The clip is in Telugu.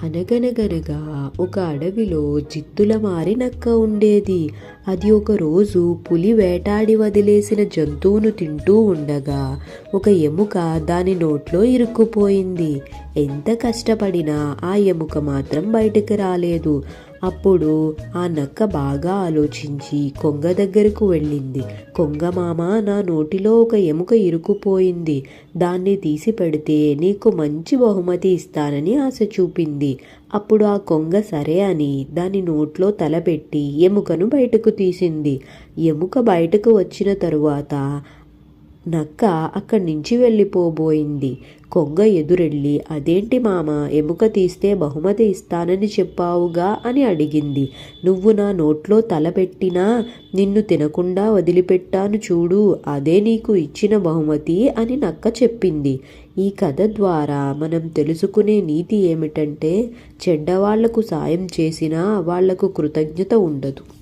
అనగనగనగా ఒక అడవిలో జిత్తుల మారి నక్క ఉండేది. అది ఒకరోజు పులి వేటాడి వదిలేసిన జంతువును తింటూ ఉండగా ఒక ఎముక దాని నోట్లో ఇరుక్కుపోయింది. ఎంత కష్టపడినా ఆ ఎముక మాత్రం బయటకు రాలేదు. అప్పుడు ఆ నక్క బాగా ఆలోచించి కొంగ దగ్గరకు వెళ్ళింది. కొంగ మామ, నా నోటిలో ఒక ఎముక ఇరుక్కుపోయింది, దాన్ని తీసి పెడితే నీకు మంచి బహుమతి ఇస్తానని ఆశ చూపింది. అప్పుడు ఆ కొంగ సరే అని దాని నోట్లో తలపెట్టి ఎముకను బయటకు తీసింది. ఎముక బయటకు వచ్చిన తరువాత నక్క అక్కడి నుంచి వెళ్ళిపోబోయింది. కొంగ ఎదురెళ్ళి, అదేంటి మామ, ఎముక తీస్తే బహుమతి ఇస్తానని చెప్పావుగా అని అడిగింది. నువ్వు నా నోట్లో తలపెట్టినా నిన్ను తినకుండా వదిలిపెట్టాను చూడు, అదే నీకు ఇచ్చిన బహుమతి అని నక్క చెప్పింది. ఈ కథ ద్వారా మనం తెలుసుకునే నీతి ఏమిటంటే, చెడ్డవాళ్లకు సాయం చేసినా వాళ్లకు కృతజ్ఞత ఉండదు.